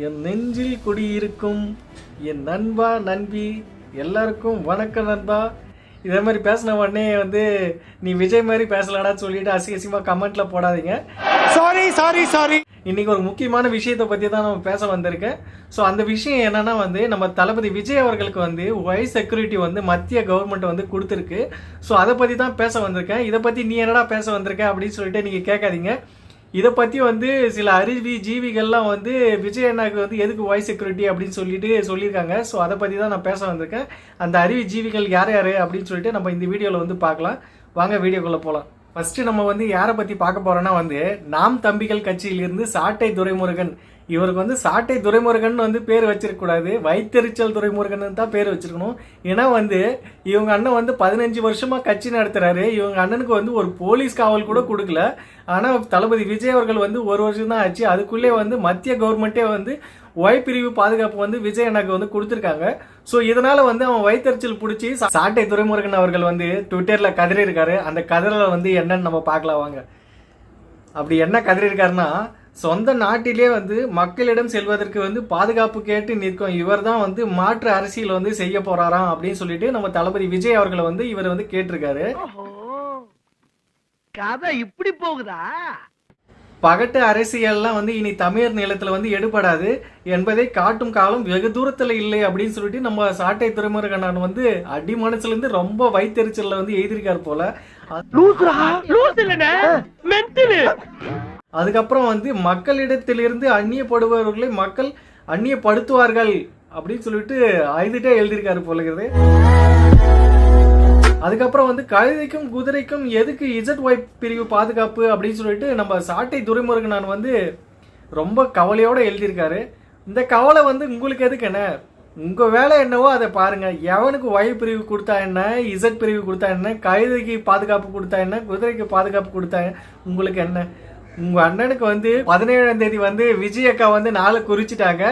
என் நெஞ்சில் குடியிருக்கும் என் நண்பா நண்பி எல்லாருக்கும் வணக்கம் நண்பா. இதே மாதிரி பேசின உடனே நீ விஜய் மாதிரி பேசலாடா சொல்லிட்டு அசிங்கமாக கமெண்ட்ல போடாதீங்க. Sorry sorry sorry. இன்னைக்கு ஒரு முக்கியமான விஷயத்தை பற்றி தான் நம்ம பேச வந்திருக்கேன். ஸோ அந்த விஷயம் என்னன்னா நம்ம தளபதி விஜய் அவர்களுக்கு வைஸ் செக்யூரிட்டி மத்திய கவர்மெண்ட் கொடுத்துருக்கு. ஸோ அதை பற்றி தான் பேச வந்திருக்கேன். இதை பற்றி நீ என்னடா பேச வந்திருக்க அப்படின்னு சொல்லிட்டு நீங்கள் கேட்காதீங்க. இதை பற்றி சில அறிவி ஜீவிகள்லாம் விஜய் அண்ணாக்கு எதுக்கு வாய்ஸ் செக்யூரிட்டி அப்படின்னு சொல்லியிருக்காங்க. ஸோ அதை பற்றி தான் நான் பேச வந்திருக்கேன். அந்த அறிவி ஜீவிகள் யார் யார் அப்படின்னு சொல்லிட்டு நம்ம இந்த வீடியோவில் பார்க்கலாம். வாங்க வீடியோக்குள்ளே போகலாம். ஃபஸ்ட்டு நம்ம யாரை பற்றி பார்க்க போகிறோன்னா நாம் தம்பிகள் கட்சியிலிருந்து சாட்டை துரைமுருகன். இவருக்கு சாட்டை துரைமுருகன் பேர் வச்சிருக்கக்கூடாது, வைத்தெரிச்சல் துரைமுருகன் தான் பேர் வச்சிருக்கணும். ஏன்னா இவங்க அண்ணன் 15 வருஷமா கட்சி நடத்துறாரு. இவங்க அண்ணனுக்கு ஒரு போலீஸ் காவல் கூட கொடுக்கல. ஆனால் தளபதி விஜய் அவர்கள் 1 வருஷம் தான் ஆச்சு. அதுக்குள்ளே மத்திய கவர்மெண்ட்டே ஒய் பிரிவு பாதுகாப்பு விஜய் அண்ணாக்கு கொடுத்துருக்காங்க. ஸோ இதனால அவன் வைத்தறிச்சல் பிடிச்சி சாட்டை துரைமுருகன் அவர்கள் ட்விட்டர்ல கதறி இருக்காரு. அந்த கதறல என்னன்னு நம்ம பார்க்கலாம் வாங்க. அப்படி என்ன கதறி இருக்காருன்னா, சொந்த நாட்டிலே மக்களிடம் செல்வதற்கு பாதுகாப்பு கேட்டு நிற்கும் இவர் தான் மாற்று அரசியல் செய்ய போறாராம் அப்படின்னு சொல்லிட்டு நம்ம தளபதி விஜய் அவர்களை இவர் கேட்டிருக்காரு. கதை இப்படி போகுதா? பகட்டு அரசியல்லாம் இனி தமிழர் நிலத்துல எடுபடாது என்பதை காட்டும் காலம் வெகு தூரத்துல இல்லை அப்படின்னு சொல்லிட்டு நம்ம சாட்டை துரைமுருகன் அடி மனசுல இருந்து ரொம்ப வைத்தறிச்சல்ல எழுதியிருக்காரு போல. அதுக்கப்புறம் மக்களிடத்திலிருந்து அந்நியப்படுபவர்களை மக்கள் அந்நியப்படுத்துவார்கள் அப்படின்னு சொல்லிட்டு அழுதுட்டே எழுதியிருக்காரு போலகிறது. அதுக்கப்புறம் கழுதைக்கும் குதிரைக்கும் எதுக்கு ZY பிரிவு பாதுகாப்பு அப்படின்னு சொல்லிட்டு நம்ம சாட்டை துரைமுருகன் ரொம்ப கவலையோட எழுதியிருக்காரு. இந்த கவலை உங்களுக்கு எதுக்கு என்ன? உங்க வேலை என்னவோ அதை பாருங்க. எவனுக்கு Y பிரிவு கொடுத்தா என்ன, Z பிரிவு கொடுத்தா என்ன, கழுதைக்கு பாதுகாப்பு கொடுத்தா என்ன, குதிரைக்கு பாதுகாப்பு கொடுத்தா உங்களுக்கு என்ன? உங்க அண்ணனுக்கு 17ஆம் தேதி விஜய் அக்கா நாளை குறிச்சிட்டாங்க.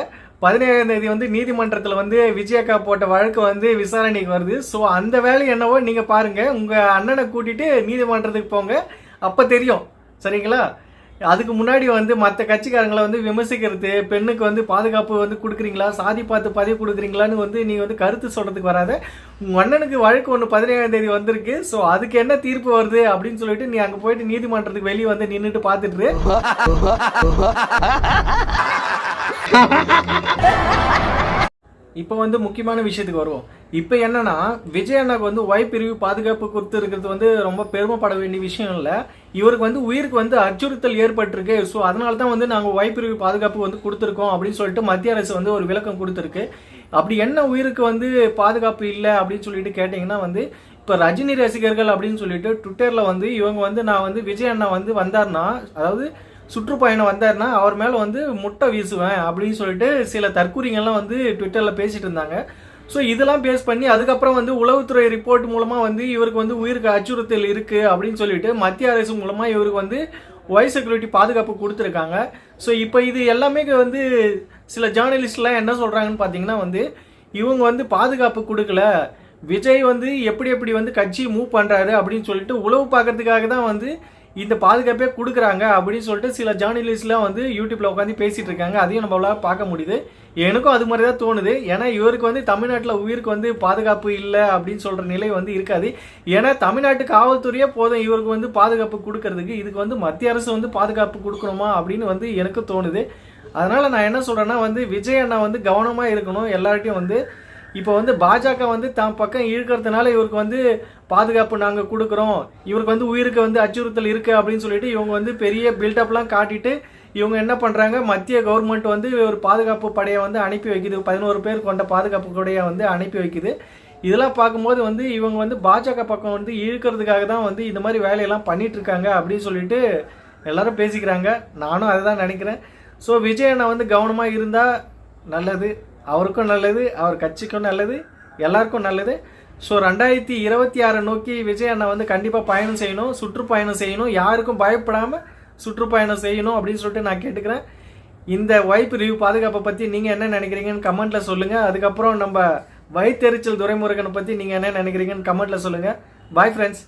17ஆம் தேதி நீதிமன்றத்தில் விஜய் அக்கா போட்ட வழக்கு விசாரணைக்கு வருது. ஸோ அந்த வேலை என்னவோ நீங்க பாருங்க. உங்க அண்ணனை கூட்டிட்டு நீதிமன்றத்துக்கு போங்க, அப்ப தெரியும். சரிங்களா? அதுக்கு முன்னாடி மற்ற கட்சிக்காரங்களை விமர்சிக்கிறது, பெண்ணுக்கு பாதுகாப்பு கொடுக்குறீங்களா, சாதி பார்த்து பதவி கொடுக்குறீங்களான்னு நீ கருத்து சொல்றதுக்கு வராத. உங்க அண்ணனுக்கு வழக்கு 17ஆம் தேதி வந்திருக்கு. ஸோ அதுக்கு என்ன தீர்ப்பு வருது அப்படின்னு சொல்லிட்டு நீ அங்க போயிட்டு நீதிமன்றத்துக்கு வெளியே நின்றுட்டு பார்த்துட்டு இப்போ முக்கியமான விஷயத்துக்கு வருவோம். இப்போ என்னன்னா, விஜய் அண்ணாக்கு ஒய் பிரிவு பாதுகாப்பு கொடுத்து இருக்கிறது ரொம்ப பெருமைப்பட வேண்டிய விஷயம் இல்லை. இவருக்கு உயிருக்கு அச்சுறுத்தல் ஏற்பட்டிருக்கு. ஸோ அதனால தான் நாங்கள் ஒய் பிரிவு பாதுகாப்பு கொடுத்துருக்கோம் அப்படின்னு சொல்லிட்டு மத்திய அரசு ஒரு விளக்கம் கொடுத்துருக்கு. அப்படி என்ன உயிருக்கு பாதுகாப்பு இல்லை அப்படின்னு சொல்லிட்டு கேட்டிங்கன்னா இப்போ ரஜினி ரசிகர்கள் அப்படின்னு சொல்லிட்டு ட்விட்டரில் இவங்க நான் விஜய் அண்ணா வந்தார்னா, அதாவது சுற்றுப்பயணம் வந்தாருன்னா அவர் மேலே முட்டை வீசுவேன் அப்படின்னு சொல்லிட்டு சில தற்கூறிங்கள்லாம் ட்விட்டரில் பேசிட்டு இருந்தாங்க. ஸோ இதெல்லாம் பேஸ் பண்ணி அதுக்கப்புறம் உளவுத்துறை ரிப்போர்ட் மூலமாக இவருக்கு உயிருக்கு அச்சுறுத்தல் இருக்குது அப்படின்னு சொல்லிட்டு மத்திய அரசு மூலமாக இவருக்கு ஒய் செக்யூரிட்டி பாதுகாப்பு கொடுத்துருக்காங்க. ஸோ இப்போ இது எல்லாமே சில ஜேர்னலிஸ்ட்லாம் என்ன சொல்கிறாங்கன்னு பார்த்தீங்கன்னா இவங்க பாதுகாப்பு கொடுக்கல, விஜய் எப்படி எப்படி கட்சி மூவ் பண்ணுறாரு அப்படின்னு சொல்லிட்டு உளவு பார்க்கறதுக்காக தான் இந்த பாதுகாப்பே கொடுக்குறாங்க அப்படின்னு சொல்லிட்டு சில ஜேர்னலிஸ்ட்லாம் யூடியூப்ல உட்காந்து பேசிட்டு இருக்காங்க. அதையும் நம்மளால பார்க்க முடியுது. எனக்கும் அது மாதிரி தான் தோணுது. ஏன்னா இவருக்கு தமிழ்நாட்டில் உயிருக்கு பாதுகாப்பு இல்லை அப்படின்னு சொல்ற நிலை இருக்காது. ஏன்னா தமிழ்நாட்டு காவல்துறையே போதும் இவருக்கு பாதுகாப்பு கொடுக்கறதுக்கு. இதுக்கு மத்திய அரசு பாதுகாப்பு கொடுக்கணுமா அப்படின்னு எனக்கு தோணுது. அதனால நான் என்ன சொல்றேன்னா விஜய் அண்ணா கவனமா இருக்கணும் எல்லார்ட்டையும். இப்போ பாஜக தான் பக்கம் இழுக்கிறதுனால இவருக்கு பாதுகாப்பு நாங்கள் கொடுக்குறோம், இவருக்கு உயிருக்கு அச்சுறுத்தல் இருக்கு அப்படின்னு சொல்லிட்டு இவங்க பெரிய பில்டப்லாம் காட்டிட்டு இவங்க என்ன பண்ணுறாங்க, மத்திய கவர்மெண்ட் ஒரு பாதுகாப்பு படையை அனுப்பி வைக்குது. 11 பேர் கொண்ட பாதுகாப்பு படையை அனுப்பி வைக்குது. இதெல்லாம் பார்க்கும்போது இவங்க பாஜக பக்கம் இழுக்கிறதுக்காக தான் இந்த மாதிரி வேலையெல்லாம் பண்ணிட்டு இருக்காங்க அப்படின்னு சொல்லிட்டு எல்லாரும் பேசிக்கிறாங்க. நானும் அதை தான் நினைக்கிறேன். ஸோ விஜய் அண்ணா கவனமாக இருந்தால் நல்லது, அவருக்கும் நல்லது, அவர் கட்சிக்கும் நல்லது, எல்லாருக்கும் நல்லது. ஸோ 2026 நோக்கி விஜய் அண்ணா கண்டிப்பாக பயணம் செய்யணும், சுற்றுப்பயணம் செய்யணும், யாருக்கும் பயப்படாமல் சுற்றுப்பயணம் செய்யணும் அப்படின்னு சொல்லிட்டு நான் கேட்டுக்கிறேன். இந்த ஒய் பிரிவு பாதுகாப்பை பற்றி நீங்கள் என்ன நினைக்கிறீங்கன்னு கமெண்ட்டில் சொல்லுங்கள். அதுக்கப்புறம் நம்ம வைத்தெரிச்சல் துரைமுருகனை பற்றி நீங்கள் என்ன நினைக்கிறீங்கன்னு கமெண்ட்டில் சொல்லுங்கள். Bye friends.